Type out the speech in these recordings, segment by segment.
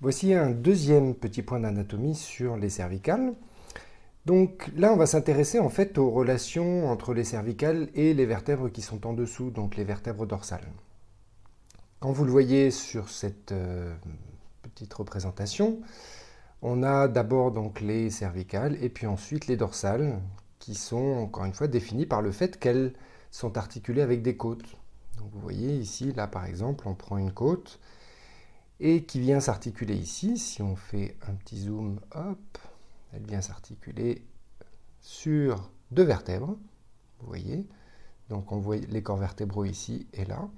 Voici un deuxième petit point d'anatomie sur les cervicales. Donc là, on va s'intéresser en fait aux relations entre les cervicales et les vertèbres qui sont en dessous, donc les vertèbres dorsales. Quand vous le voyez sur cette petite représentation, on a d'abord donc les cervicales et puis ensuite les dorsales qui sont encore une fois définies par le fait qu'elles sont articulées avec des côtes. Donc vous voyez ici, là par exemple, on prend une côte et qui vient s'articuler ici. Si on fait un petit zoom, hop, elle vient s'articuler sur deux vertèbres. Vous voyez, donc on voit les corps vertébraux ici et là.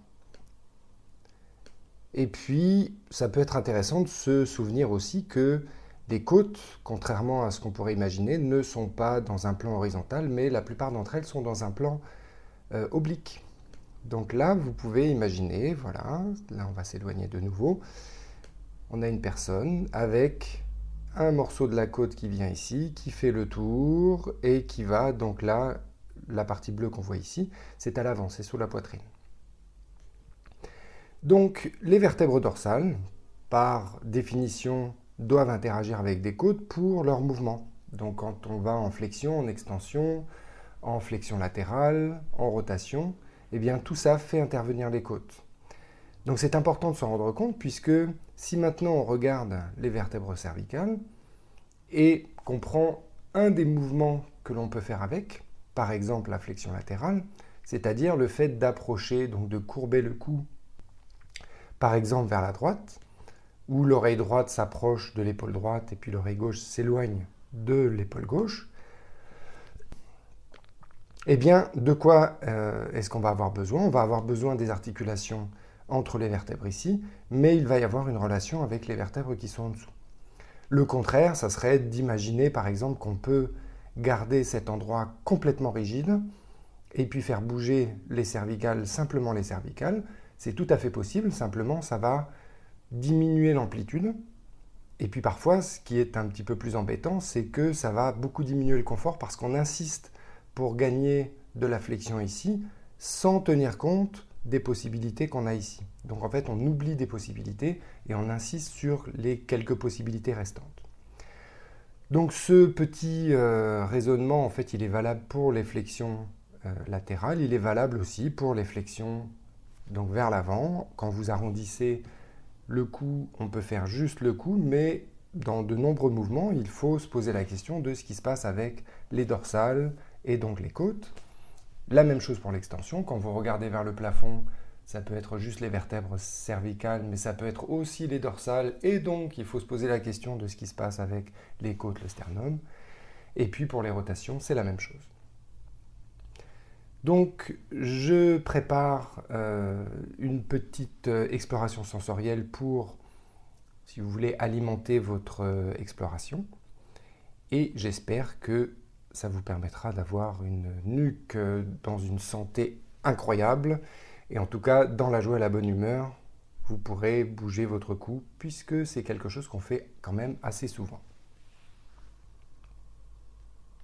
Et puis, ça peut être intéressant de se souvenir aussi que les côtes, contrairement à ce qu'on pourrait imaginer, ne sont pas dans un plan horizontal, mais la plupart d'entre elles sont dans un plan oblique. Donc là, vous pouvez imaginer, voilà, là on va s'éloigner de nouveau, on a une personne avec un morceau de la côte qui vient ici, qui fait le tour et qui va, donc là, la partie bleue qu'on voit ici, c'est à l'avant, c'est sous la poitrine. Donc les vertèbres dorsales, par définition, doivent interagir avec des côtes pour leur mouvement. Donc quand on va en flexion, en flexion latérale, en rotation, eh bien tout ça fait intervenir les côtes. Donc c'est important de s'en rendre compte puisque si maintenant on regarde les vertèbres cervicales et qu'on prend un des mouvements que l'on peut faire avec, par exemple la flexion latérale, c'est-à-dire le fait d'approcher, donc de courber le cou, par exemple vers la droite, où l'oreille droite s'approche de l'épaule droite et puis l'oreille gauche s'éloigne de l'épaule gauche, eh bien, de quoi est-ce qu'on va avoir besoin? On va avoir besoin des articulations entre les vertèbres ici, mais il va y avoir une relation avec les vertèbres qui sont en dessous. Le contraire, ça serait d'imaginer par exemple qu'on peut garder cet endroit complètement rigide et puis faire bouger les cervicales, simplement les cervicales. C'est tout à fait possible, simplement ça va diminuer l'amplitude. Et puis parfois, ce qui est un petit peu plus embêtant, c'est que ça va beaucoup diminuer le confort parce qu'on insiste pour gagner de la flexion ici sans tenir compte des possibilités qu'on a ici. Donc en fait, on oublie des possibilités et on insiste sur les quelques possibilités restantes. Donc ce petit raisonnement, en fait, il est valable pour les flexions latérales, il est valable aussi pour les flexions donc vers l'avant. Quand vous arrondissez le cou, on peut faire juste le cou, mais dans de nombreux mouvements, il faut se poser la question de ce qui se passe avec les dorsales et donc les côtes. La même chose pour l'extension. Quand vous regardez vers le plafond, ça peut être juste les vertèbres cervicales, mais ça peut être aussi les dorsales. Et donc, il faut se poser la question de ce qui se passe avec les côtes, le sternum. Et puis, pour les rotations, c'est la même chose. Donc, je prépare une petite exploration sensorielle pour, si vous voulez, alimenter votre exploration. Et j'espère que ça vous permettra d'avoir une nuque dans une santé incroyable. Et en tout cas, dans la joie et la bonne humeur, vous pourrez bouger votre cou, puisque c'est quelque chose qu'on fait quand même assez souvent.